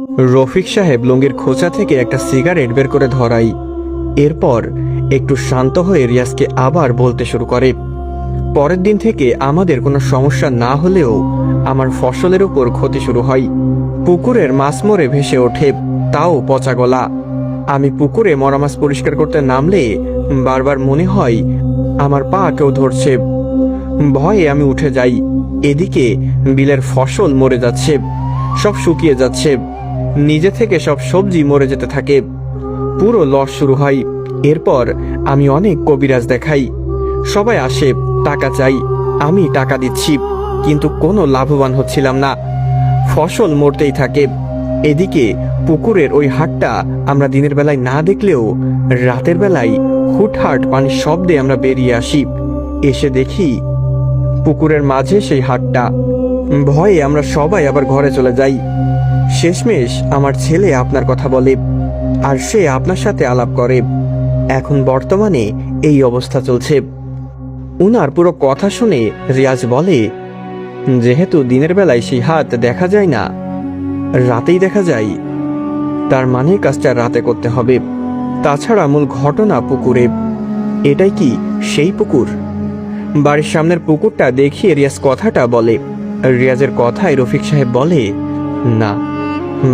রফিক সাহেব লুঙ্গির খোঁচা থেকে একটা সিগারেট বের করে ধরাই। এরপর একটু শান্ত হয়ে রিয়াজকে আবার বলতে শুরু করে, পরের দিন থেকে আমাদের কোনো সমস্যা না হলেও আমার ফসলের উপর ক্ষতি শুরু হয়। পুকুরের মাছ মরে ভেসে ওঠে, তাও পচা গলা। আমি পুকুরে মরা মাছ পরিষ্কার করতে নামলে বারবার মনে হয় আমার পা কেউ ধরছে। ভয়ে আমি উঠে যাই। এদিকে বিলের ফসল মরে যাচ্ছে, সব শুকিয়ে যাচ্ছে, নিজে থেকে সব সবজি মরে যেতে থাকে। পুরো লস শুরু হয়। এরপর আমি অনেক কবিরাজ দেখাই, সবাই আসে, টাকা চাই। আমি টাকা দিচ্ছি, কিন্তু কোনো লাভবান হচ্ছিলাম না। ফসল মরতেই থাকে। এদিকে পুকুরের ওই হাটটা আমরা দিনের বেলায় না দেখলেও রাতের বেলায় হুটহাট পানির শব্দে আমরা বেরিয়ে আসি। এসে দেখি পুকুরের মাঝে সেই হাটটা। ভয়ে আমরা সবাই আবার ঘরে চলে যাই। শেষমেশ আমার ছেলে আপনার কথা বলে, আর সে আপনার সাথে আলাপ করে। এখন বর্তমানে এই অবস্থা চলছে। উনার পুরো কথা শুনে রিয়াজ বলে, যেহেতু দিনের বেলায় সেই হাত দেখা যায় না, রাতেই দেখা যায়, তার মানে কাজটা রাতে করতে হবে। তাছাড়া মূল ঘটনা পুকুরে। এটাই কি সেই পুকুর? বাড়ির সামনের পুকুরটা দেখিয়ে রিয়াজ কথাটা বলে। রিয়াজের কথায় রফিক সাহেব বলে, না,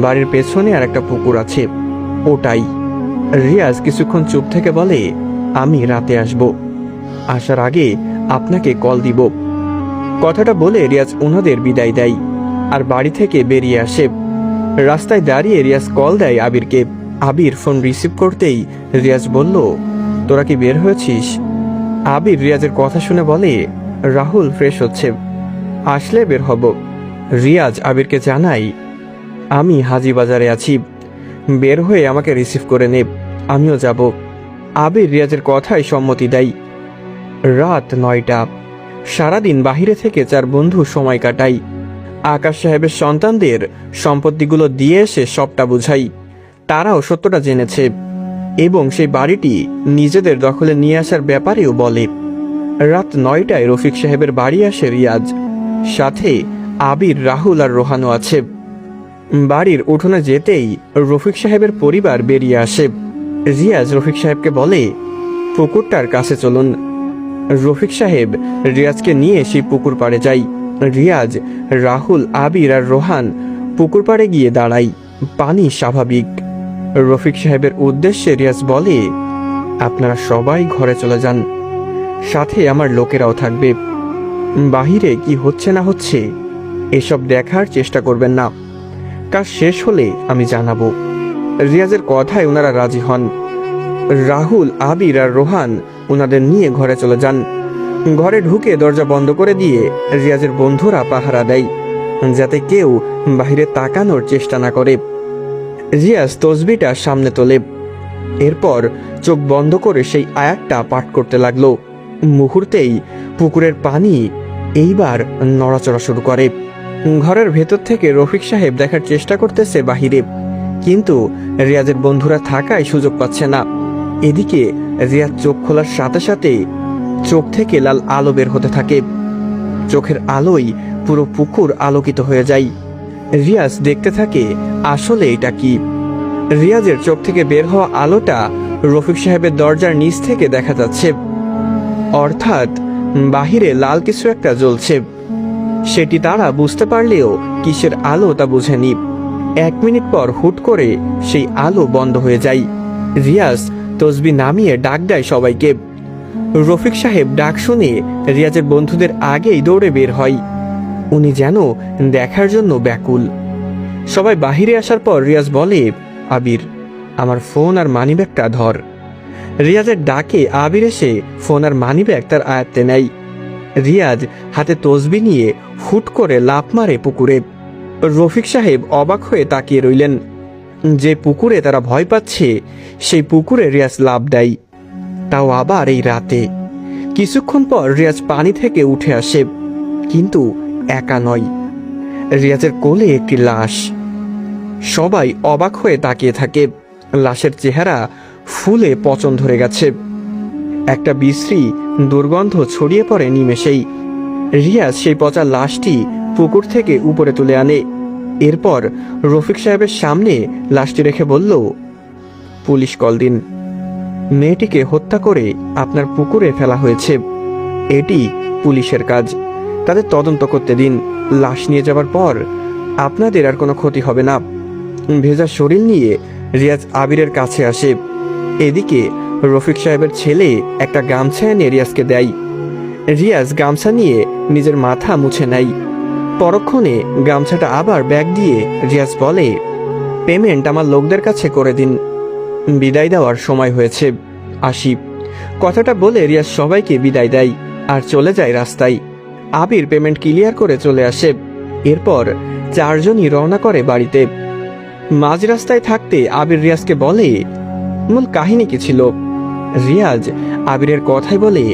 বাড়ির পেছনে আর একটা পুকুর আছে, ওটাই। রিয়াজ কিছুক্ষণ চুপ থেকে বলে, আমি রাতে আসব, আসার আগে আপনাকে কল দিব। কথাটা বলে রিয়াজ ওনাদের বিদায় দেয় আর বাড়ি থেকে বেরিয়ে আসে। রাস্তায় দাঁড়িয়ে রিয়াজ কল দেয় আবিরকে। আবির ফোন রিসিভ করতেই রিয়াজ বলল, তোরা কি বের হয়েছিস? আবির রিয়াজের কথা শুনে বলে, রাহুল ফ্রেশ হচ্ছে, আসলে বের হব। রিয়াজ আবিরকে জানাই, আমি হাজিবাজারে আছি, বের হয়ে আমাকে রিসিভ করে নে, আমিও যাব। আবির রিয়াজের কথায় সম্মতি দেয়। রাত 9টা। সারাদিন বাহিরে থেকে 4 বন্ধু সময় কাটাই। আকাশ সাহেবের সন্তানদের সম্পত্তিগুলো দিয়ে এসে সবটা বুঝাই। তারাও সত্যটা জেনেছে এবং সেই বাড়িটি নিজেদের দখলে নিয়ে আসার ব্যাপারেও বলে। রাত 9টায় রফিক সাহেবের বাড়ি আসে রিয়াজ, সাথে আবির, রাহুল আর রোহানও আছে। বাড়ির উঠোনে যেতেই রফিক সাহেবের পরিবার বেরিয়ে আসে। রিয়াজ রফিক সাহেবকে বলে, পুকুরটার কাছে চলুন। রফিক সাহেব রিয়াজকে নিয়ে সেই পুকুর পাড়ে যাই। রিয়াজ, রাহুল, আবির আর রোহান পুকুর পাড়ে গিয়ে দাঁড়াই। পানি স্বাভাবিক। রফিক সাহেবের উদ্দেশ্যে রিয়াজ বলে, আপনারা সবাই ঘরে চলে যান, সাথে আমার লোকেরাও থাকবে। বাহিরে কি হচ্ছে না হচ্ছে এসব দেখার চেষ্টা করবেন না। কাজ শেষ হলে আমি জানাবো। রিয়াজের কথায় ওনারা রাজি হন। রাহুল, আবির আর রোহান ওনাদের নিয়ে ঘরে চলে যান। ঘরে ঢুকে দরজা বন্ধ করে দিয়ে রিয়াজের বন্ধুরা পাহারা দেয়, যাতে কেউ বাহিরে তাকানোর চেষ্টা না করে। রিয়াজ তসবিটা সামনে তোলে, এরপর চোখ বন্ধ করে সেই আয়াতটা পাঠ করতে লাগলো। মুহূর্তেই পুকুরের পানি এইবার নড়াচড়া শুরু করে। ঘরের ভেতর থেকে রফিক সাহেব দেখার চেষ্টা করতেছে বাহিরে, কিন্তু রিয়াজের বন্ধুরা থাকায় সুযোগ পাচ্ছে না। এদিকে রিয়াজ চোখ খোলার সাথে সাথে চোখ থেকে লাল আলো বের হতে থাকে। চোখের আলোয় পুরো পুকুর আলোকিত হয়ে যায়। রিয়াজ দেখতে থাকে আসলে এটা কি। রিয়াজের চোখ থেকে বের হওয়া আলোটা রফিক সাহেবের দরজার নিচ থেকে দেখা যাচ্ছে, অর্থাৎ বাহিরে লাল কিছু একটা জ্বলছে। সেটি তারা বুঝতে পারলেও কিসের আলো তা বুঝেনি। 1 মিনিট পর হুট করে সেই আলো বন্ধ হয়ে যায়। রিয়াজ তসবি নামিয়ে ডাক দেয় সবাইকে। রফিক সাহেব ডাক শুনে রিয়াজের বন্ধুদের আগেই দৌড়ে বের হয়। উনি যেন দেখার জন্য ব্যাকুল। সবাই বাহিরে আসার পর রিয়াজ বলে, আবির, আমার ফোন আর মানিব্যাগটা ধর। রিয়াজের ডাকে আবির এসে ফোন আর মানিব্যাগ তার আয়ত্তে নেয়। রিয়াজ হাতে তসবি নিয়ে হুট করে লাফ মারে পুকুরে। রফিক সাহেব অবাক হয়ে তাকিয়ে রইলেন। যে পুকুরে তারা ভয় পাচ্ছে সেই পুকুরে রিয়াজ লাফ দেয়, তাও আবার এই রাতে। কিছুক্ষণ পর রিয়াজ পানি থেকে উঠে আসে, কিন্তু একা নয়, রিয়াজের কোলে একটি লাশ। সবাই অবাক হয়ে তাকিয়ে থাকে। লাশের চেহারা ফুলে পচন ধরে গেছে। একটা বিশ্রী দুর্গন্ধ ছড়িয়ে পড়ে নিমেষেই। রিয়াজ সেই পচা লাশটি পুকুর থেকে উপরে তুলে আনে এরপর রফিক সাহেবের সামনে লাশটি রেখে বলল, পুলিশ কল দিন। মেয়েটিকে হত্যা করে আপনার পুকুরে ফেলা হয়েছে, এটি পুলিশের কাজ। তাদের তদন্ত করতে দিন। লাশ নিয়ে যাবার পর আপনাদের আর কোনো ক্ষতি হবে না। ভেজা শরীর নিয়ে রিয়াজ আবিরের কাছে আসে। এদিকে রফিক সাহেবের ছেলে একটা গামছা এনে রিয়াজকে দেয়। রিয়াজ গামছা নিয়ে নিজের মাথা মুছে নেয়। পরক্ষণে গামছাটা আবার ব্যাগ দিয়ে রিয়াজ বলে, পেমেন্ট আমার লোকদের কাছে করে দিন। বিদায় দেওয়ার সময় হয়েছে, আসি। কথাটা বলে রিয়াজ সবাইকে বিদায় দেয় আর চলে যায় রাস্তায়। আবির পেমেন্ট ক্লিয়ার করে চলে আসে। এরপর চারজনই রওনা করে বাড়িতে। মাঝ রাস্তায় থাকতে আবির রিয়াজকে বলে, মূল কাহিনী কি ছিল? রিয়াজ আবিরের কথাই বলে,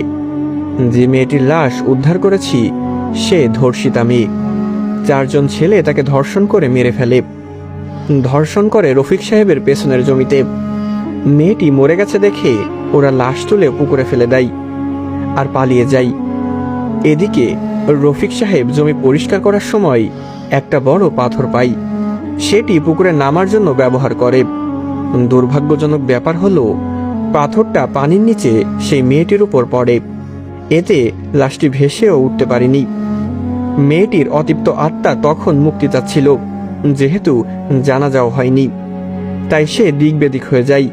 যে মেয়েটির লাশ উদ্ধার করেছি সে ধর্ষিতা মেয়ে। চারজন ছেলে তাকে ধর্ষণ করে মেরে ফেলে। ধর্ষণ করে রফিক সাহেবের পেছনের জমিতে। মেয়েটি মরে গেছে দেখে ওরা লাশ তুলে পুকুরে ফেলে দেয় আর পালিয়ে যায়। এদিকে রফিক সাহেব জমি পরিষ্কার করার সময় একটা বড় পাথর পায়। সেটি পুকুরে নামার জন্য ব্যবহার করে। দুর্ভাগ্যজনক ব্যাপার হলো পাথরটা পানির নিচে সেই মেয়েটির উপর পড়ে। এতে লাশটি ভেসেও উঠতে পারেনি। মেয়েটির অতৃপ্ত আত্মা তখন মুক্তি চাচ্ছিল, যেহেতু জানাজাও হয়নি, তাই সে দিক বেদিক হয়ে যায়।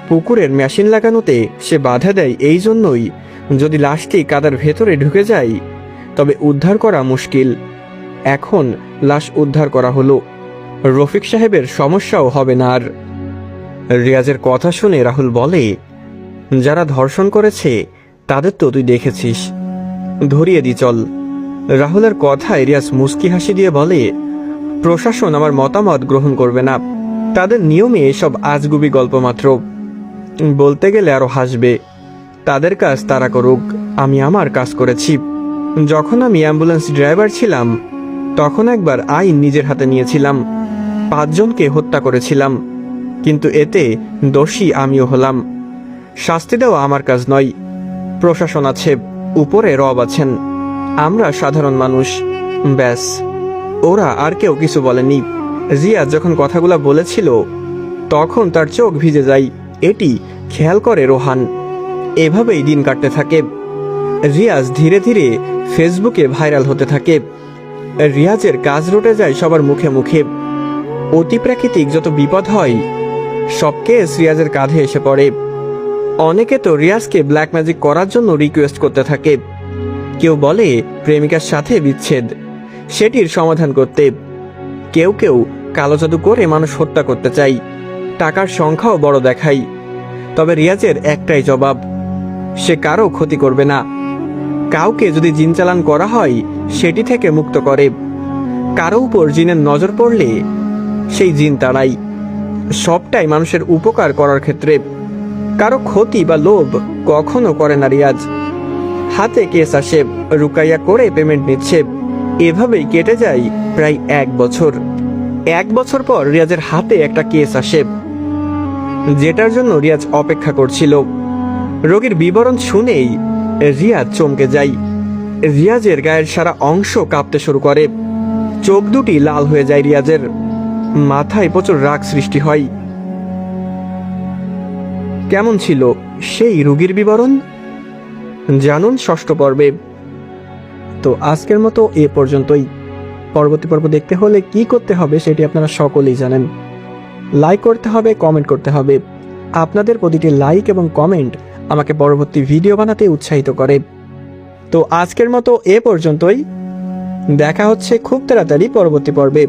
পুকুরের মেশিন লাগানোতে সে বাধা দেয় এই জন্যই, যদি লাশটি কাদার ভেতরে ঢুকে যায় তবে উদ্ধার করা মুশকিল। এখন লাশ উদ্ধার করা হলো, রফিক সাহেবের সমস্যাও হবে না আর। রিয়াজের কথা শুনে রাহুল বলে, যারা ধর্ষণ করেছে তাদের তো তুই দেখেছিস, ধরিয়ে দি চল। রাহুলের কথায় রিয়াজ মুস্কি হাসি দিয়ে বলে, প্রশাসন আমার মতামত গ্রহণ করবে না, তাদের নিয়মে এসব আজগুবি গল্প মাত্র। বলতে গেলে আরো হাসবে। তাদের কাজ তারা করুক, আমি আমার কাজ করেছি। যখন আমি অ্যাম্বুলেন্স ড্রাইভার ছিলাম তখন একবার আইন নিজের হাতে নিয়েছিলাম, 5 জনকে হত্যা করেছিলাম, কিন্তু এতে দোষী আমিও হলাম। শাস্তি দেওয়া আমার কাজ নয়, প্রশাসন আছে, উপরে রব আছেন, আমরা সাধারণ মানুষ, ব্যাস। ওরা আর কেউ কিছু বলেনি। রিয়াজ যখন কথাগুলো বলেছিল তখন তার চোখ ভিজে যায়, এটি খেয়াল করে রোহান। এভাবেই দিন কাটতে থাকে। রিয়াজ ধীরে ধীরে ফেসবুকে ভাইরাল হতে থাকে। রিয়াজের কাজ রটে যায় সবার মুখে মুখে। অতিপ্রাকৃতিক যত বিপদ হয় সব কেস রিয়াজের কাঁধে এসে পড়ে। অনেকে তো রিয়াজকে ব্ল্যাক ম্যাজিক করার জন্য রিকোয়েস্ট করতে থাকে। কেউ বলে প্রেমিকার সাথে বিচ্ছেদ, সেটির সমাধান করতে। কেউ কেউ কালো জাদু করে মানুষ হত্যা করতে চাই, টাকার সংখ্যাও বড় দেখাই। তবে রিয়াজের একটাই জবাব, সে কারো ক্ষতি করবে না। কাউকে যদি জিন চালান করা হয় সেটি থেকে মুক্ত করে। কারো উপর জিনের নজর পড়লে সেই জিন তাড়াই। সবটাই মানুষের উপকার করার ক্ষেত্রে, কারো ক্ষতি বা লোভ কখনো করে না রিয়াজ। হাতে কেস আসে, রুকাইয়া করে পেমেন্ট নিচ্ছে। এভাবেই কেটে যায় প্রায় 1 বছর। 1 বছর পর রিয়াজের হাতে একটা কেস আসে, যেটার জন্য রিয়াজ অপেক্ষা করছিল। রোগীর বিবরণ শুনেই রিয়াজ চমকে যায়। রিয়াজের গায়ের সারা অংশ কাঁপতে শুরু করে, চোখ দুটি লাল হয়ে যায় রিয়াজের, মাথায় প্রচুর রাগ সৃষ্টি হয়। কেমন ছিল সেই রোগীর বিবরণ জানুন 6ষ্ঠ পর্বে। তো আজকের মতো এ পর্যন্তই। পরবর্তী পর্ব দেখতে হলে কি করতে হবে সেটি আপনারা সকলেই জানেন। লাইক করতে হবে, কমেন্ট করতে হবে। আপনাদের প্রতিটি লাইক এবং কমেন্ট আমাকে পরবর্তী ভিডিও বানাতে উৎসাহিত করে। তো আজকের মতো এ পর্যন্তই, দেখা হচ্ছে খুব তাড়াতাড়ি পরবর্তী পর্বে।